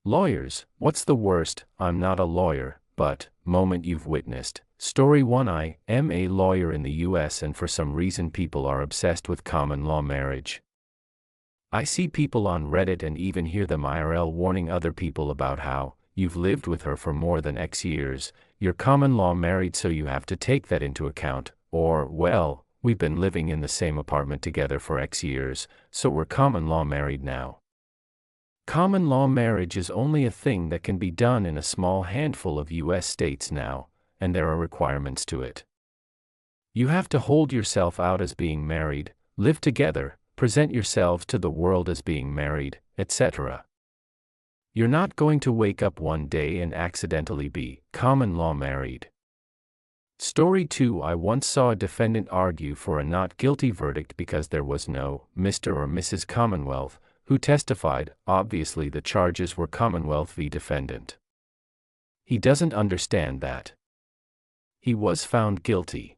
Lawyers, what's the worst? I'm not a lawyer, but, moment you've witnessed. Story 1. I am a lawyer in the US, and for some reason people are obsessed with common law marriage. I see people on Reddit and even hear them IRL warning other people about how, you've lived with her for more than X years, you're common law married, so you have to take that into account, or, well, we've been living in the same apartment together for X years, so we're common law married now. Common law marriage is only a thing that can be done in a small handful of US states now, and there are requirements to it. You have to hold yourself out as being married, live together, present yourselves to the world as being married, etc. You're not going to wake up one day and accidentally be common law married. Story 2. I once saw a defendant argue for a not guilty verdict because there was no Mr. or Mrs. Commonwealth who testified. Obviously the charges were Commonwealth v. defendant. He doesn't understand that. He was found guilty.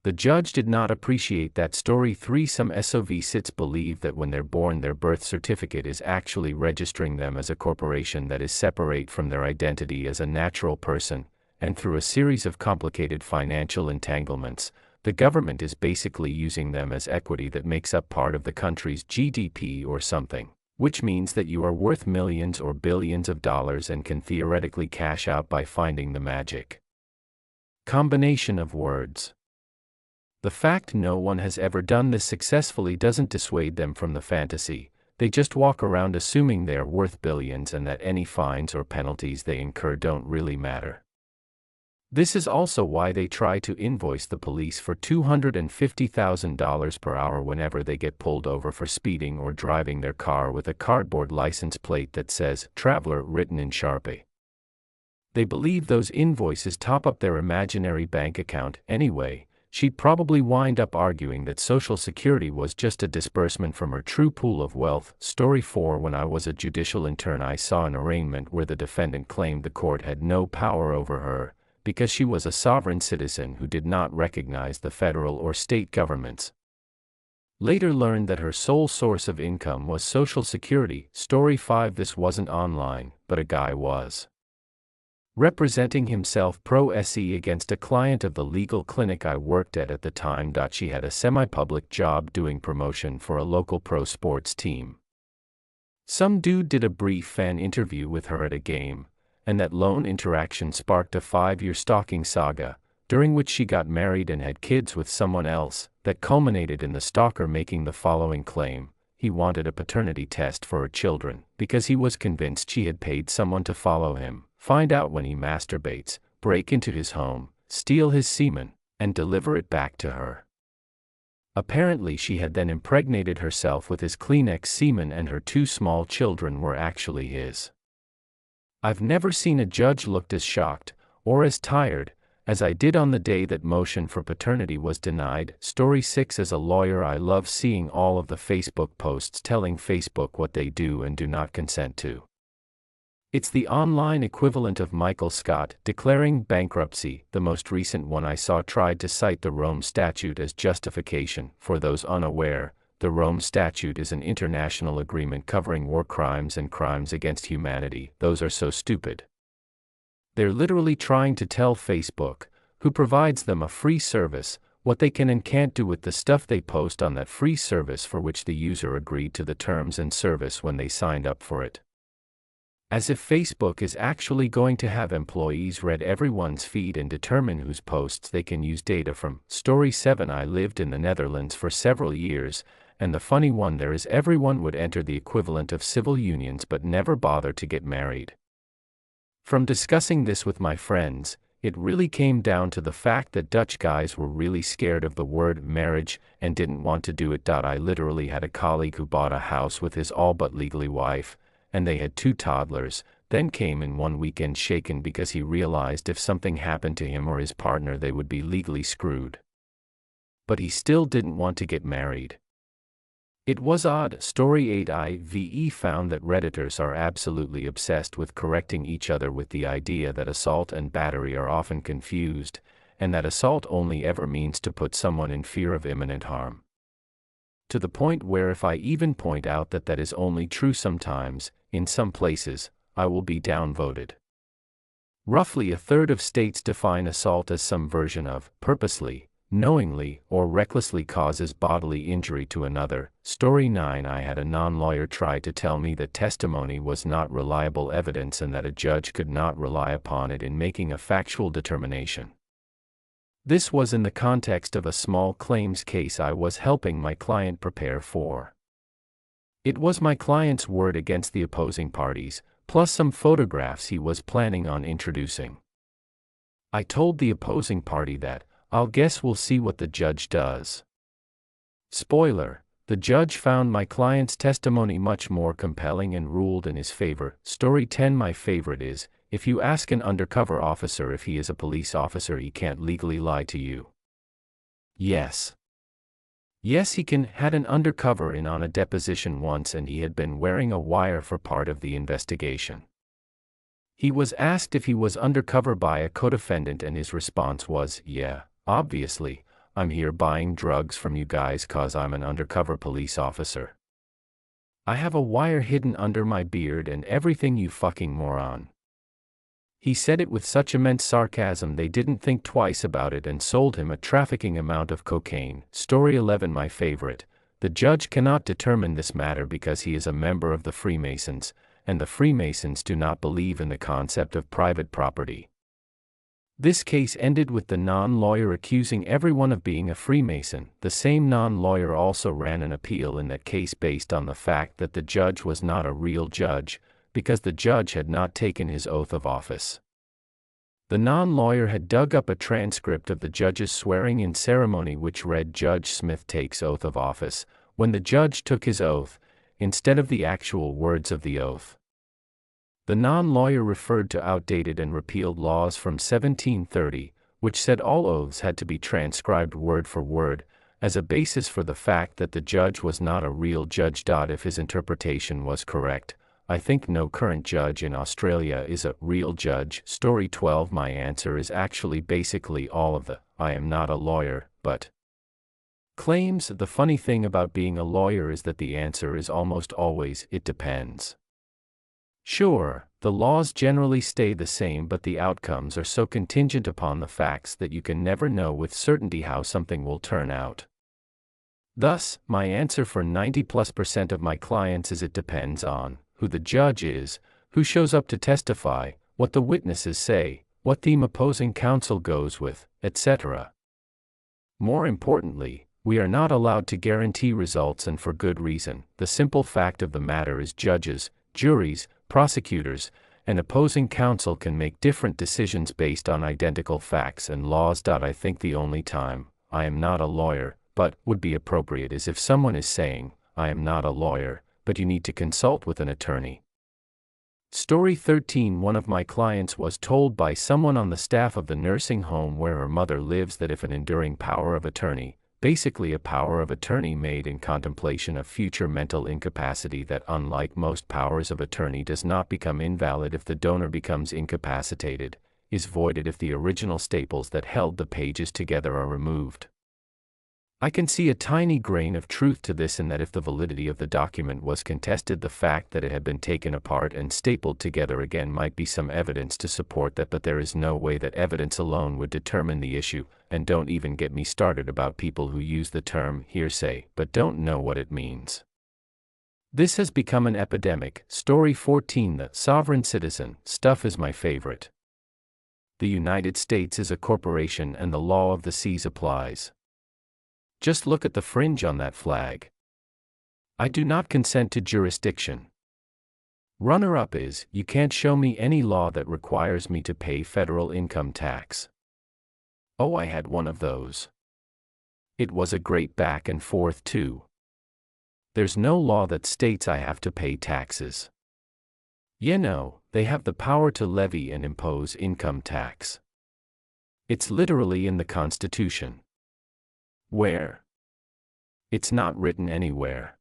The judge did not appreciate that. Story 3. Some SOV-cits believe that when they're born their birth certificate is actually registering them as a corporation that is separate from their identity as a natural person, and through a series of complicated financial entanglements, the government is basically using them as equity that makes up part of the country's GDP or something, which means that you are worth millions or billions of dollars and can theoretically cash out by finding the magic combination of words. The fact no one has ever done this successfully doesn't dissuade them from the fantasy. They just walk around assuming they're worth billions and that any fines or penalties they incur don't really matter. This is also why they try to invoice the police for $250,000 per hour whenever they get pulled over for speeding or driving their car with a cardboard license plate that says "Traveler" written in Sharpie. They believe those invoices top up their imaginary bank account anyway. She'd probably wind up arguing that Social Security was just a disbursement from her true pool of wealth. Story 4. When I was a judicial intern, I saw an arraignment where the defendant claimed the court had no power over her, because she was a sovereign citizen who did not recognize the federal or state governments. Later learned that her sole source of income was Social Security. Story 5. This wasn't online, but a guy was representing himself pro se against a client of the legal clinic I worked at the time. She had a semi-public job doing promotion for a local pro sports team. Some dude did a brief fan interview with her at a game, and that lone interaction sparked a 5-year stalking saga, during which she got married and had kids with someone else, that culminated in the stalker making the following claim: he wanted a paternity test for her children, because he was convinced she had paid someone to follow him, find out when he masturbates, break into his home, steal his semen, and deliver it back to her. Apparently she had then impregnated herself with his Kleenex semen, and her 2 small children were actually his. I've never seen a judge looked as shocked, or as tired, as I did on the day that motion for paternity was denied. Story 6. As a lawyer, I love seeing all of the Facebook posts telling Facebook what they do and do not consent to. It's the online equivalent of Michael Scott declaring bankruptcy. The most recent one I saw tried to cite the Rome Statute as justification. For those unaware, the Rome Statute is an international agreement covering war crimes and crimes against humanity. Those are so stupid. They're literally trying to tell Facebook, who provides them a free service, what they can and can't do with the stuff they post on that free service for which the user agreed to the terms and service when they signed up for it. As if Facebook is actually going to have employees read everyone's feed and determine whose posts they can use data from. Story 7. I lived in the Netherlands for several years, and the funny one there is everyone would enter the equivalent of civil unions but never bother to get married. From discussing this with my friends, it really came down to the fact that Dutch guys were really scared of the word marriage and didn't want to do it. I literally had a colleague who bought a house with his all but legally wife, and they had 2 toddlers, then came in one weekend shaken because he realized if something happened to him or his partner they would be legally screwed. But he still didn't want to get married. It was odd. Story 8. IVE found that Redditors are absolutely obsessed with correcting each other with the idea that assault and battery are often confused, and that assault only ever means to put someone in fear of imminent harm. to the point where if I even point out that that is only true sometimes, in some places, I will be downvoted. Roughly a third of states define assault as some version of purposely, knowingly, or recklessly causes bodily injury to another. Story 9. I had a non-lawyer try to tell me that testimony was not reliable evidence and that a judge could not rely upon it in making a factual determination. This was in the context of a small claims case I was helping my client prepare for. It was my client's word against the opposing parties, plus some photographs he was planning on introducing. I told the opposing party that, I'll guess we'll see what the judge does. Spoiler, the judge found my client's testimony much more compelling and ruled in his favor. Story 10. My favorite is, if you ask an undercover officer if he is a police officer, he can't legally lie to you. Yes. Yes, he can. Had an undercover in on a deposition once and he had been wearing a wire for part of the investigation. He was asked if he was undercover by a co-defendant and his response was, yeah, obviously, I'm here buying drugs from you guys cause I'm an undercover police officer. I have a wire hidden under my beard and everything, you fucking moron. He said it with such immense sarcasm they didn't think twice about it and sold him a trafficking amount of cocaine. Story 11. My favorite. The judge cannot determine this matter because he is a member of the Freemasons, and the Freemasons do not believe in the concept of private property. This case ended with the non-lawyer accusing everyone of being a Freemason. The same non-lawyer also ran an appeal in that case based on the fact that the judge was not a real judge, because the judge had not taken his oath of office. The non-lawyer had dug up a transcript of the judge's swearing-in ceremony which read Judge Smith takes oath of office, when the judge took his oath, instead of the actual words of the oath. The non-lawyer referred to outdated and repealed laws from 1730, which said all oaths had to be transcribed word for word, as a basis for the fact that the judge was not a real judge. If his interpretation was correct, I think no current judge in Australia is a real judge. Story 12. My answer is actually basically all of the I am not a lawyer, but claims. The funny thing about being a lawyer is that the answer is almost always it depends. Sure, the laws generally stay the same, but the outcomes are so contingent upon the facts that you can never know with certainty how something will turn out. Thus, my answer for 90+% of my clients is it depends on who the judge is, who shows up to testify, what the witnesses say, what theme opposing counsel goes with, etc. More importantly, we are not allowed to guarantee results, and for good reason. The simple fact of the matter is judges, juries, prosecutors, and opposing counsel can make different decisions based on identical facts and laws. I think the only time I am not a lawyer, but would be appropriate is if someone is saying, I am not a lawyer, but you need to consult with an attorney. Story 13. One of my clients was told by someone on the staff of the nursing home where her mother lives that if an enduring power of attorney, basically a power of attorney made in contemplation of future mental incapacity that unlike most powers of attorney does not become invalid if the donor becomes incapacitated, is voided if the original staples that held the pages together are removed. I can see a tiny grain of truth to this in that if the validity of the document was contested, the fact that it had been taken apart and stapled together again might be some evidence to support that, but there is no way that evidence alone would determine the issue, and don't even get me started about people who use the term hearsay but don't know what it means. This has become an epidemic. Story 14. The sovereign citizen stuff is my favorite. The United States is a corporation and the law of the seas applies. Just look at the fringe on that flag. I do not consent to jurisdiction. Runner-up is, you can't show me any law that requires me to pay federal income tax. Oh, I had one of those. It was a great back and forth too. There's no law that states I have to pay taxes. You know, they have the power to levy and impose income tax. It's literally in the Constitution. Where? It's not written anywhere.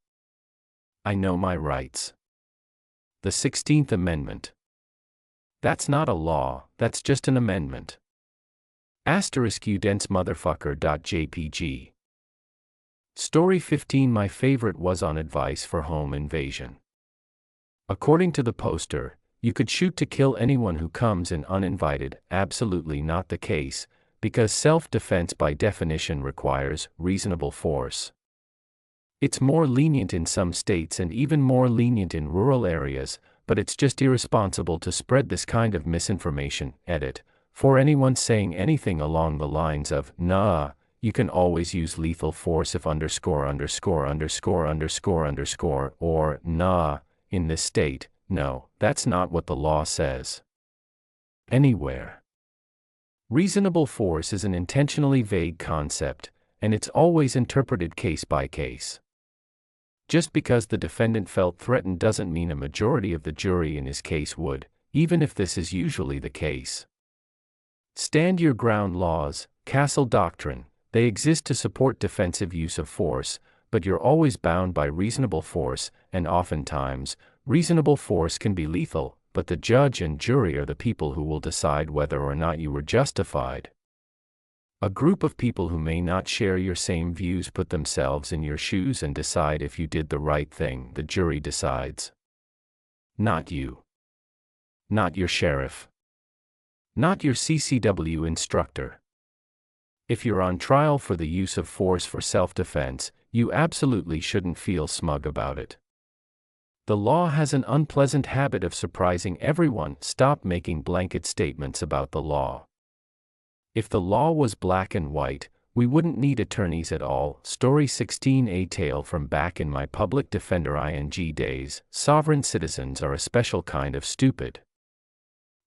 I know my rights. The 16th Amendment. That's not a law, that's just an amendment. *U dense motherfucker.jpg. Story 15. My favorite was on advice for home invasion. According to the poster, you could shoot to kill anyone who comes in uninvited. Absolutely not the case, because self-defense by definition requires reasonable force. It's more lenient in some states and even more lenient in rural areas, but it's just irresponsible to spread this kind of misinformation. Edit. For anyone saying anything along the lines of, nah, you can always use lethal force if _______, or nah, in this state, no, that's not what the law says. Anywhere. Reasonable force is an intentionally vague concept, and it's always interpreted case by case. Just because the defendant felt threatened doesn't mean a majority of the jury in his case would, even if this is usually the case. Stand your ground laws, Castle Doctrine, they exist to support defensive use of force, but you're always bound by reasonable force, and oftentimes, reasonable force can be lethal, but the judge and jury are the people who will decide whether or not you were justified. A group of people who may not share your same views put themselves in your shoes and decide if you did the right thing. The jury decides. Not you. Not your sheriff. Not your CCW instructor. If you're on trial for the use of force for self-defense, you absolutely shouldn't feel smug about it. The law has an unpleasant habit of surprising everyone. Stop making blanket statements about the law. If the law was black and white, we wouldn't need attorneys at all. Story 16. A tale from back in my public defender ing days. Sovereign citizens are a special kind of stupid.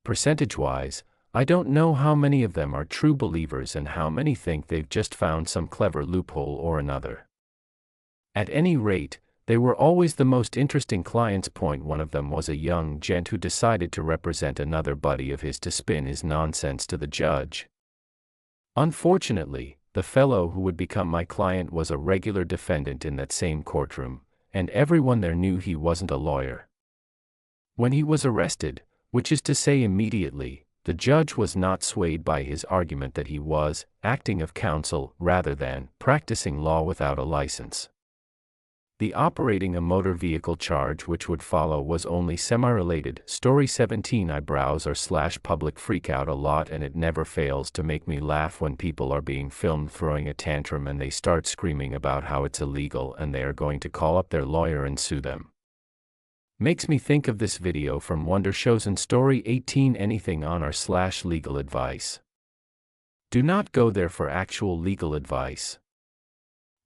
Percentage-wise, I don't know how many of them are true believers and how many think they've just found some clever loophole or another. At any rate, they were always the most interesting clients. One of them was a young gent who decided to represent another buddy of his to spin his nonsense to the judge. Unfortunately, the fellow who would become my client was a regular defendant in that same courtroom, and everyone there knew he wasn't a lawyer. When he was arrested, which is to say immediately, the judge was not swayed by his argument that he was acting of counsel rather than practicing law without a license. The operating a motor vehicle charge which would follow was only semi-related. Story 17. I browse or public freak out a lot, and it never fails to make me laugh when people are being filmed throwing a tantrum and they start screaming about how it's illegal and they are going to call up their lawyer and sue them. Makes me think of this video from Wonder Shows and Story 18. Anything on or/legal advice. Do not go there for actual legal advice.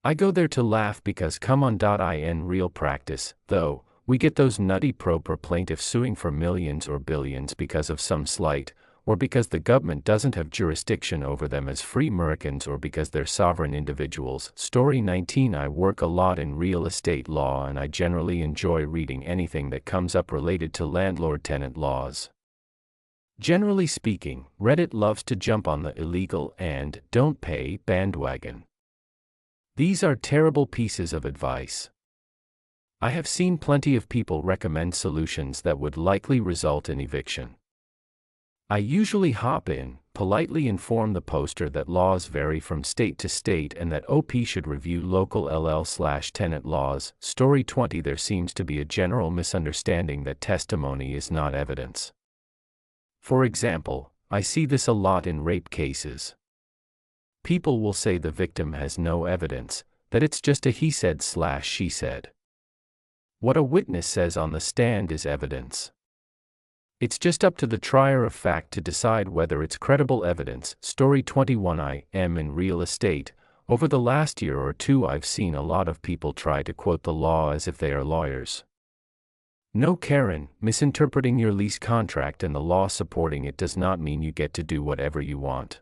I go there to laugh because come on. In real practice, though, we get those nutty pro plaintiffs suing for millions or billions because of some slight, or because the government doesn't have jurisdiction over them as free Americans, or because they're sovereign individuals. Story 19. I work a lot in real estate law and I generally enjoy reading anything that comes up related to landlord-tenant laws. Generally speaking, Reddit loves to jump on the illegal and don't pay bandwagon. These are terrible pieces of advice. I have seen plenty of people recommend solutions that would likely result in eviction. I usually hop in, politely inform the poster that laws vary from state to state and that OP should review local LL/tenant laws. Story 20. There seems to be a general misunderstanding that testimony is not evidence. For example, I see this a lot in rape cases. People will say the victim has no evidence, that it's just a he said/she said. What a witness says on the stand is evidence. It's just up to the trier of fact to decide whether it's credible evidence. Story 21. I am in real estate. Over the last year or two I've seen a lot of people try to quote the law as if they are lawyers. No, Karen, misinterpreting your lease contract and the law supporting it does not mean you get to do whatever you want.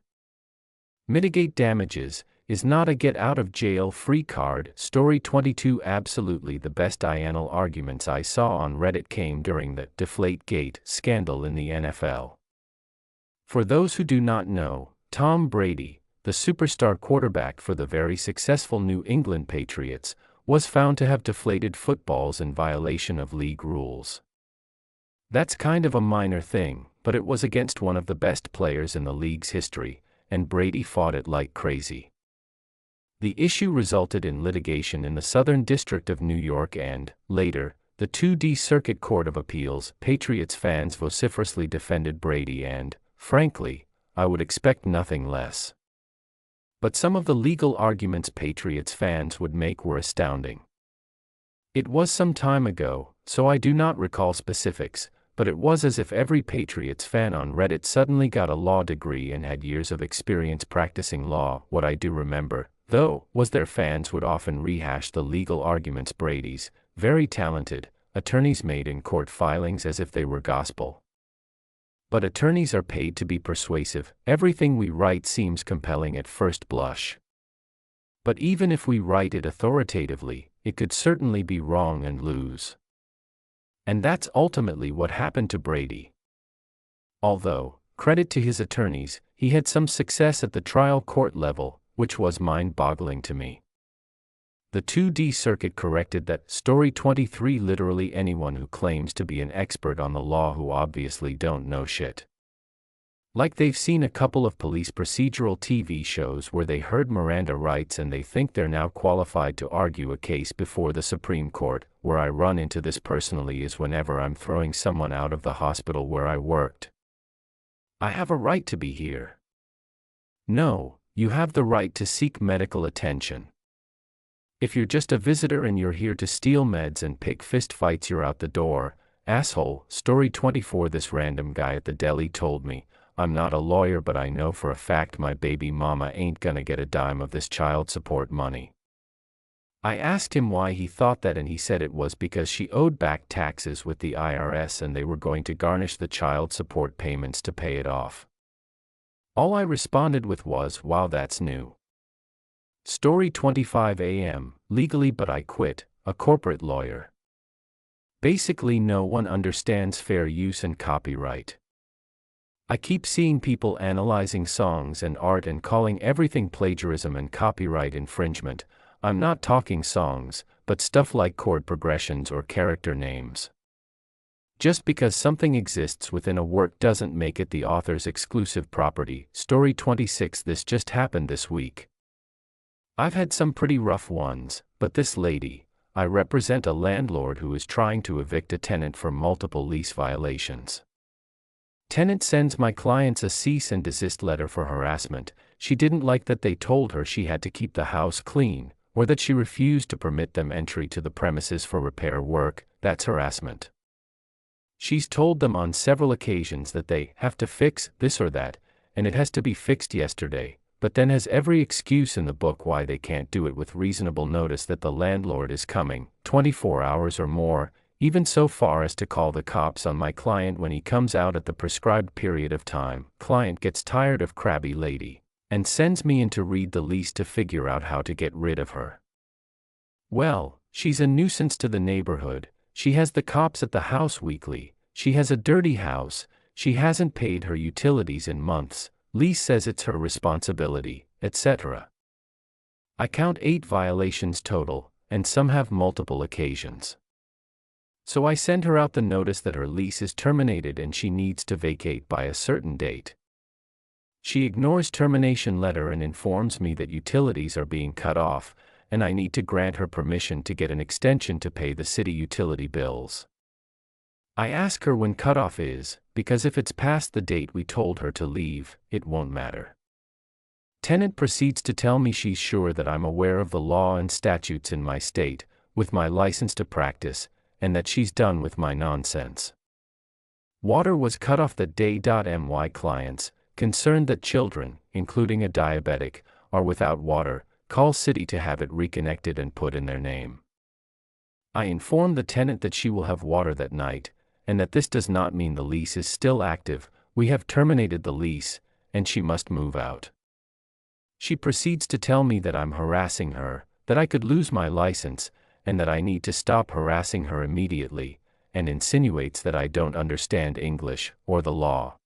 Mitigate damages is not a get-out-of-jail-free card. Story 22. Absolutely the best INL arguments I saw on Reddit came during the Deflategate scandal in the NFL. For those who do not know, Tom Brady, the superstar quarterback for the very successful New England Patriots, was found to have deflated footballs in violation of league rules. That's kind of a minor thing, but it was against one of the best players in the league's history, and Brady fought it like crazy. The issue resulted in litigation in the Southern District of New York and, later, the 2D Circuit Court of Appeals. Patriots fans vociferously defended Brady and, frankly, I would expect nothing less. But some of the legal arguments Patriots fans would make were astounding. It was some time ago, so I do not recall specifics, but it was as if every Patriots fan on Reddit suddenly got a law degree and had years of experience practicing law. What I do remember, though, was their fans would often rehash the legal arguments Brady's very talented attorneys made in court filings as if they were gospel. But attorneys are paid to be persuasive. Everything we write seems compelling at first blush. But even if we write it authoritatively, it could certainly be wrong and lose. And that's ultimately what happened to Brady. Although, credit to his attorneys, he had some success at the trial court level, which was mind-boggling to me. The 2D Circuit corrected that Story 23 literally anyone who claims to be an expert on the law who obviously don't know shit. Like they've seen a couple of police procedural TV shows where they heard Miranda rights and they think they're now qualified to argue a case before the Supreme Court. Where I run into this personally is whenever I'm throwing someone out of the hospital where I worked. I have a right to be here. No, you have the right to seek medical attention. If you're just a visitor and you're here to steal meds and pick fist fights, you're out the door, asshole. Story 24. This random guy at the deli told me, I'm not a lawyer but I know for a fact my baby mama ain't gonna get a dime of this child support money. I asked him why he thought that and he said it was because she owed back taxes with the IRS and they were going to garnish the child support payments to pay it off. All I responded with was, wow, that's new. Story 25 AM, legally but I quit, a corporate lawyer. Basically no one understands fair use and copyright. I keep seeing people analyzing songs and art and calling everything plagiarism and copyright infringement. I'm not talking songs, but stuff like chord progressions or character names. Just because something exists within a work doesn't make it the author's exclusive property. Story 26. This just happened this week. I've had some pretty rough ones, but this lady, I represent a landlord who is trying to evict a tenant for multiple lease violations. Tenant sends my clients a cease and desist letter for harassment. She didn't like that they told her she had to keep the house clean, or that she refused to permit them entry to the premises for repair work. That's harassment. She's told them on several occasions that they have to fix this or that, and it has to be fixed yesterday, but then has every excuse in the book why they can't do it with reasonable notice that the landlord is coming, 24 hours or more, even so far as to call the cops on my client when he comes out at the prescribed period of time. Client gets tired of crabby lady, and sends me in to read the lease to figure out how to get rid of her. Well, she's a nuisance to the neighborhood, she has the cops at the house weekly, she has a dirty house, she hasn't paid her utilities in months, lease says it's her responsibility, etc. I count 8 violations total, and some have multiple occasions. So I send her out the notice that her lease is terminated and she needs to vacate by a certain date. She ignores termination letter and informs me that utilities are being cut off, and I need to grant her permission to get an extension to pay the city utility bills. I ask her when cutoff is, because if it's past the date we told her to leave, it won't matter. Tenant proceeds to tell me she's sure that I'm aware of the law and statutes in my state, with my license to practice, and that she's done with my nonsense. Water was cut off that day. My clients, concerned that children, including a diabetic, are without water, call city to have it reconnected and put in their name. I inform the tenant that she will have water that night, and that this does not mean the lease is still active. We have terminated the lease, and she must move out. She proceeds to tell me that I'm harassing her, that I could lose my license, and that I need to stop harassing her immediately, and insinuates that I don't understand English or the law.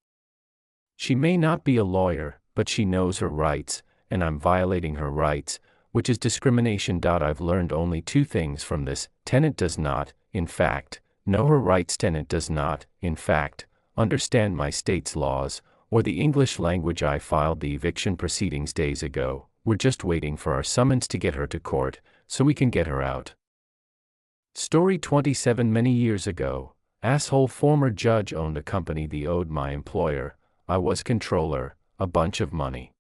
She may not be a lawyer, but she knows her rights, and I'm violating her rights, which is discrimination. I've learned only 2 things from this. Tenant does not, in fact, know her rights. Tenant does not, in fact, understand my state's laws, or the English language. I filed the eviction proceedings days ago, we're just waiting for our summons to get her to court, so we can get her out. Story 27. Many years ago, asshole former judge owned a company that owed my employer, I was controller, a bunch of money.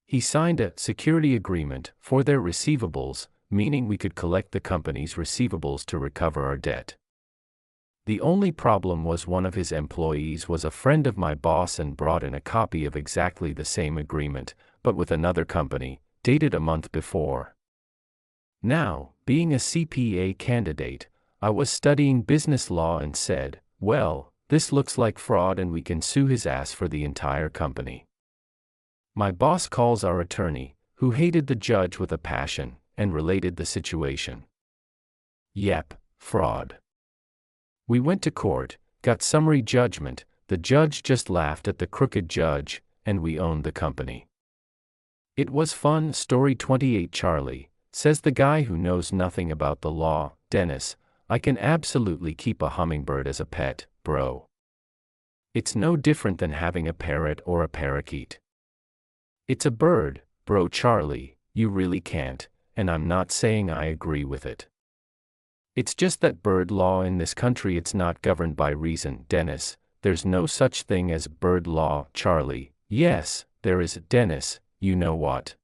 He signed a security agreement for their receivables, meaning we could collect the company's receivables to recover our debt. The only problem was one of his employees was a friend of my boss and brought in a copy of exactly the same agreement, but with another company, dated a month before. Now, being a CPA candidate, I was studying business law and said, well, this looks like fraud and we can sue his ass for the entire company. My boss calls our attorney, who hated the judge with a passion, and related the situation. Yep, fraud. We went to court, got summary judgment, the judge just laughed at the crooked judge, and we owned the company. It was fun. Story 28. Charlie, says the guy who knows nothing about the law, Dennis, I can absolutely keep a hummingbird as a pet, bro. It's no different than having a parrot or a parakeet. It's a bird, bro. Charlie, you really can't, and I'm not saying I agree with it. It's just that bird law in this country, it's not governed by reason. Dennis, there's no such thing as bird law. Charlie, yes, there is. Dennis, you know what?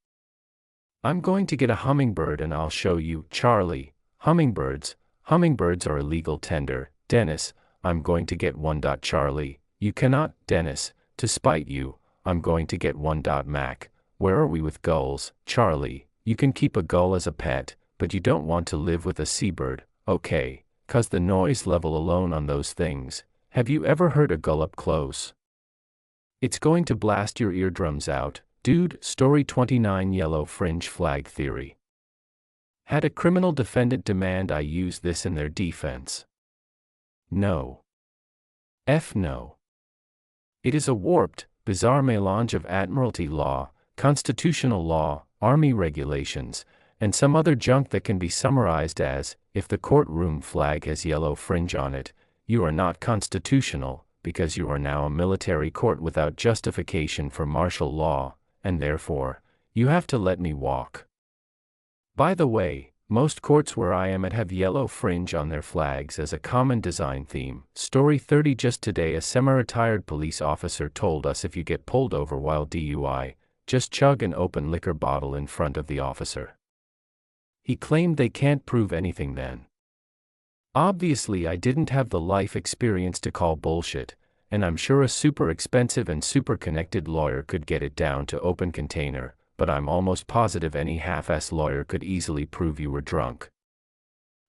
I'm going to get a hummingbird and I'll show you. Charlie, hummingbirds are illegal tender. Dennis, I'm going to get one. Charlie, you cannot. Dennis, to spite you, I'm going to get one. Mac, where are we with gulls? Charlie, you can keep a gull as a pet, but you don't want to live with a seabird, okay, 'cause the noise level alone on those things. Have you ever heard a gull up close? It's going to blast your eardrums out, dude. Story 29. Yellow fringe flag theory. Had a criminal defendant demand I use this in their defense? No. No. It is a warped, bizarre melange of admiralty law, constitutional law, army regulations, and some other junk that can be summarized as, if the courtroom flag has yellow fringe on it, you are not constitutional, because you are now a military court without justification for martial law, and therefore, you have to let me walk. By the way, most courts where I am at have yellow fringe on their flags as a common design theme. Story 30. Just today a semi-retired police officer told us if you get pulled over while DUI, just chug an open liquor bottle in front of the officer. He claimed they can't prove anything then. Obviously I didn't have the life experience to call bullshit, and I'm sure a super expensive and super connected lawyer could get it down to open container, but I'm almost positive any half-ass lawyer could easily prove you were drunk.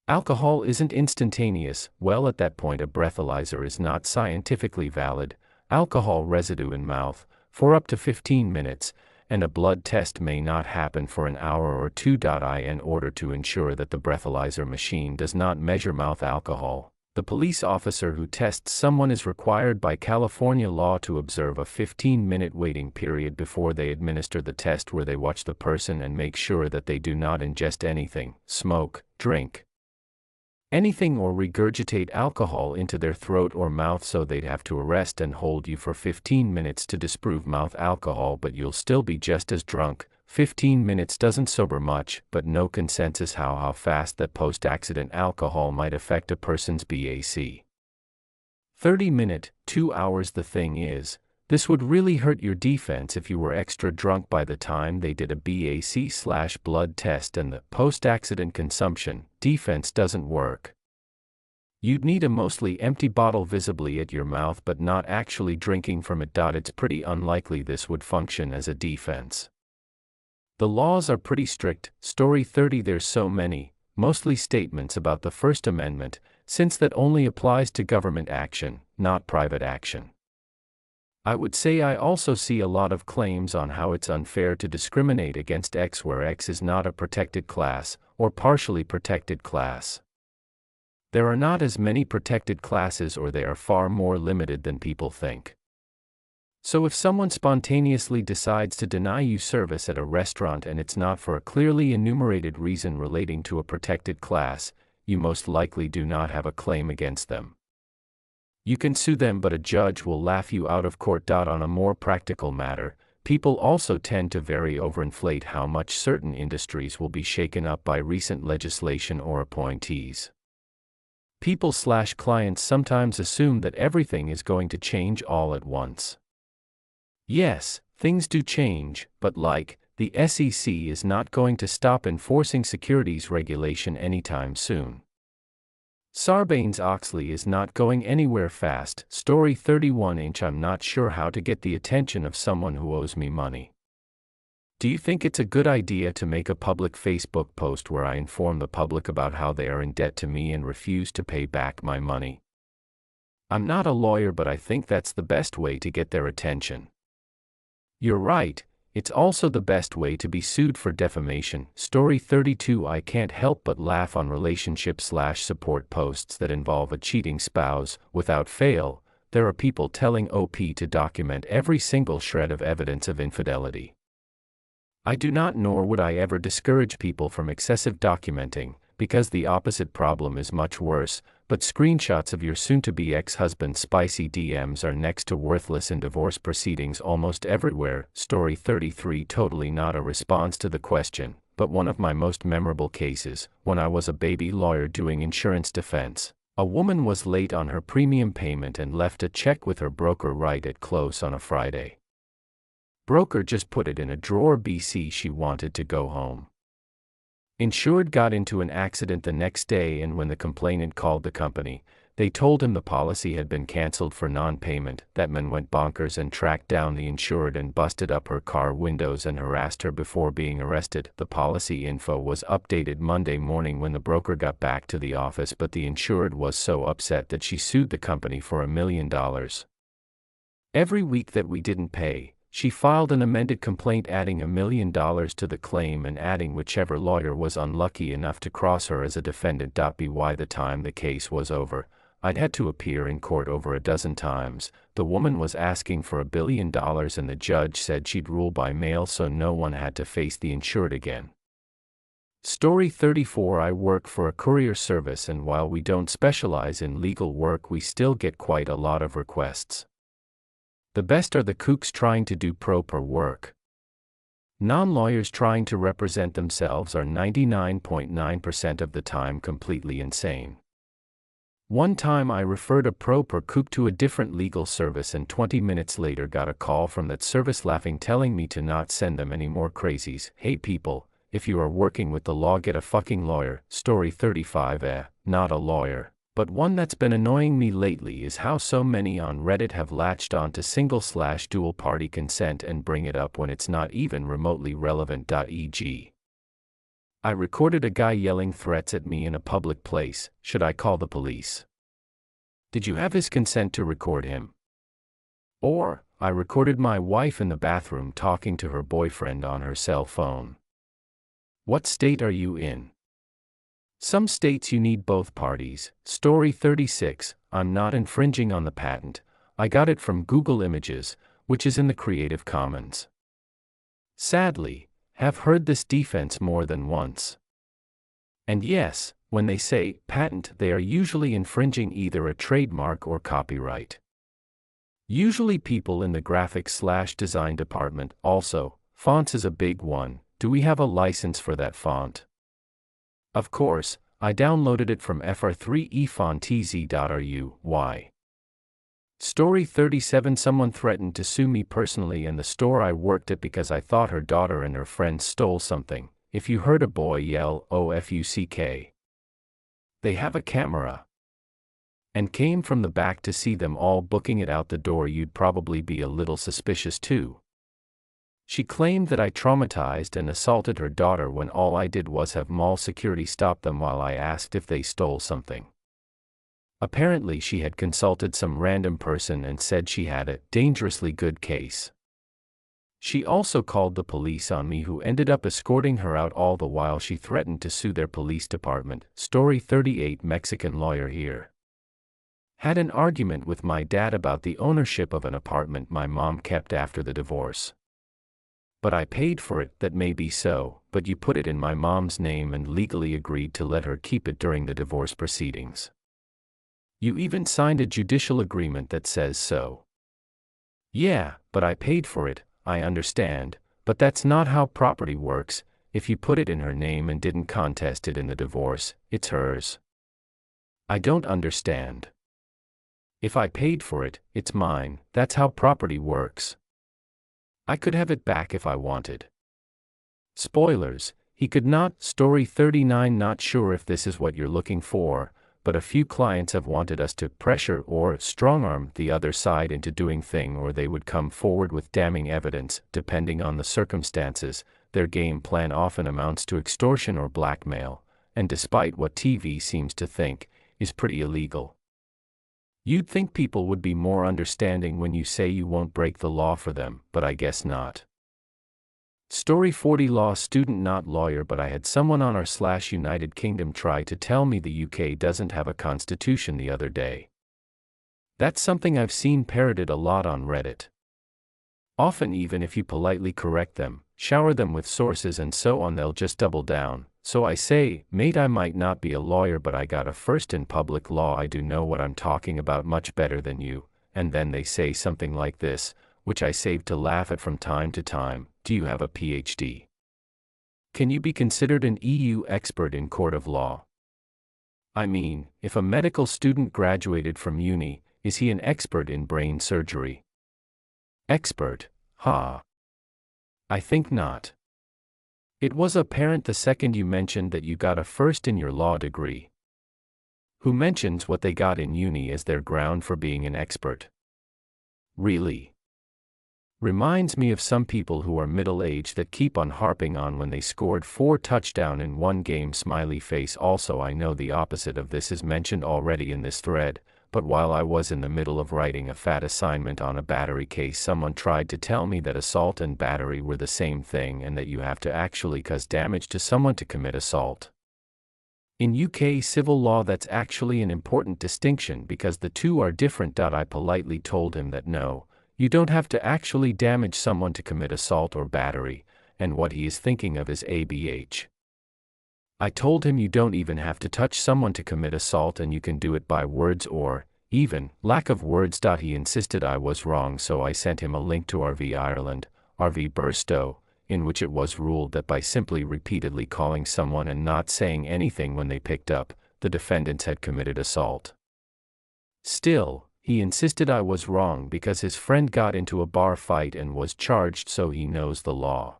Alcohol isn't instantaneous. Well, at that point a breathalyzer is not scientifically valid, alcohol residue in mouth, for up to 15 minutes, and a blood test may not happen for an hour or two. In order to ensure that the breathalyzer machine does not measure mouth alcohol, the police officer who tests someone is required by California law to observe a 15-minute waiting period before they administer the test, where they watch the person and make sure that they do not ingest anything, smoke, drink anything, or regurgitate alcohol into their throat or mouth. So they'd have to arrest and hold you for 15 minutes to disprove mouth alcohol, but you'll still be just as drunk. 15 minutes doesn't sober much, but no consensus how fast that post-accident alcohol might affect a person's BAC. 30-minute, 2 hours. The thing is, this would really hurt your defense if you were extra drunk by the time they did a BAC/blood test, and the post-accident consumption defense doesn't work. You'd need a mostly empty bottle visibly at your mouth but not actually drinking from it. It's pretty unlikely this would function as a defense. The laws are pretty strict. Story 30. There's so many, mostly statements about the First Amendment, since that only applies to government action, not private action. I would say I also see a lot of claims on how it's unfair to discriminate against X where X is not a protected class, or partially protected class. There are not as many protected classes, or they are far more limited than people think. So if someone spontaneously decides to deny you service at a restaurant and it's not for a clearly enumerated reason relating to a protected class, you most likely do not have a claim against them. You can sue them, but a judge will laugh you out of court. On a more practical matter, People also tend to very overinflate how much certain industries will be shaken up by recent legislation or appointees. People/clients sometimes assume that everything is going to change all at once. Yes, things do change, but the SEC is not going to stop enforcing securities regulation anytime soon. Sarbanes-Oxley is not going anywhere fast. Story 31. I'm not sure how to get the attention of someone who owes me money. Do you think it's a good idea to make a public Facebook post where I inform the public about how they are in debt to me and refuse to pay back my money? I'm not a lawyer, but I think that's the best way to get their attention. You're right. It's also the best way to be sued for defamation. Story 32. I can't help but laugh on relationship/support posts that involve a cheating spouse. Without fail, there are people telling OP to document every single shred of evidence of infidelity. I do not, nor would I ever discourage people from excessive documenting, because the opposite problem is much worse, but screenshots of your soon-to-be ex-husband's spicy DMs are next to worthless in divorce proceedings almost everywhere. Story 33. Totally not a response to the question, but one of my most memorable cases. When I was a baby lawyer doing insurance defense, a woman was late on her premium payment and left a check with her broker right at close on a Friday. Broker just put it in a drawer. She wanted to go home. Insured got into an accident the next day, and when the complainant called the company, they told him the policy had been canceled for non-payment. That man went bonkers and tracked down the insured and busted up her car windows and harassed her before being arrested. The policy info was updated Monday morning when the broker got back to the office, but the insured was so upset that she sued the company for $1 million. Every week that we didn't pay, she filed an amended complaint adding $1 million to the claim and adding whichever lawyer was unlucky enough to cross her as a defendant. By the time the case was over, I'd had to appear in court over a dozen times. The woman was asking for $1 billion and the judge said she'd rule by mail so no one had to face the insured again. Story 34. I work for a courier service, and while we don't specialize in legal work, we still get quite a lot of requests. The best are the kooks trying to do proper work. Non-lawyers trying to represent themselves are 99.9% of the time completely insane. One time I referred a proper kook to a different legal service and 20 minutes later got a call from that service laughing, telling me to not send them any more crazies. Hey people, if you are working with the law, get a fucking lawyer. Story 35. Not a lawyer, but one that's been annoying me lately is how so many on Reddit have latched onto single/dual party consent and bring it up when it's not even remotely relevant. E.g., I recorded a guy yelling threats at me in a public place. Should I call the police? Did you have his consent to record him? Or, I recorded my wife in the bathroom talking to her boyfriend on her cell phone. What state are you in? Some states you need both parties. Story 36. I'm not infringing on the patent. I got it from Google Images, which is in the Creative Commons. Sadly, have heard this defense more than once. And yes, when they say patent, they are usually infringing either a trademark or copyright. Usually people in the graphics/design department. Also, fonts is a big one. Do we have a license for that font? Of course, I downloaded it from fr3efonttz.ru. Why? Story 37. Someone threatened to sue me personally and the store I worked at because I thought her daughter and her friends stole something. If you heard a boy yell "OFUCK," they have a camera, and came from the back to see them all booking it out the door, you'd probably be a little suspicious too. She claimed that I traumatized and assaulted her daughter when all I did was have mall security stop them while I asked if they stole something. Apparently she had consulted some random person and said she had a dangerously good case. She also called the police on me, who ended up escorting her out, all the while she threatened to sue their police department. Story 38. Mexican lawyer here. Had an argument with my dad about the ownership of an apartment my mom kept after the divorce. But I paid for it. That may be so, but you put it in my mom's name and legally agreed to let her keep it during the divorce proceedings. You even signed a judicial agreement that says so. Yeah, but I paid for it. I understand, but that's not how property works. If you put it in her name and didn't contest it in the divorce, it's hers. I don't understand. If I paid for it, it's mine. That's how property works. I could have it back if I wanted. Spoilers, he could not. Story 39. Not sure if this is what you're looking for, but a few clients have wanted us to pressure or strong-arm the other side into doing thing, or they would come forward with damning evidence. Depending on the circumstances, their game plan often amounts to extortion or blackmail, and despite what TV seems to think, is pretty illegal. You'd think people would be more understanding when you say you won't break the law for them, but I guess not. Story 40. Law student not lawyer, but I had someone on r/United Kingdom try to tell me the UK doesn't have a constitution the other day. That's something I've seen parroted a lot on Reddit. Often even if you politely correct them, shower them with sources and so on, they'll just double down. So I say, mate, I might not be a lawyer, but I got a first in public law. I do know what I'm talking about much better than you. And then they say something like this, which I save to laugh at from time to time. Do you have a PhD? Can you be considered an EU expert in court of law? I mean, if a medical student graduated from uni, is he an expert in brain surgery? Expert? Ha. I think not. It was apparent the second you mentioned that you got a first in your law degree. Who mentions what they got in uni as their ground for being an expert? Really? Reminds me of some people who are middle-aged that keep on harping on when they scored 4 touchdowns in one game. Smiley face. Also, I know the opposite of this is mentioned already in this thread, but while I was in the middle of writing a fat assignment on a battery case, someone tried to tell me that assault and battery were the same thing and that you have to actually cause damage to someone to commit assault. In UK civil law, that's actually an important distinction because the two are different. I politely told him that no, you don't have to actually damage someone to commit assault or battery, and what he is thinking of is ABH. I told him you don't even have to touch someone to commit assault, and you can do it by words or, even, lack of words. He insisted I was wrong, so I sent him a link to RV Ireland, RV Burstow, in which it was ruled that by simply repeatedly calling someone and not saying anything when they picked up, the defendants had committed assault. Still, he insisted I was wrong because his friend got into a bar fight and was charged, so he knows the law.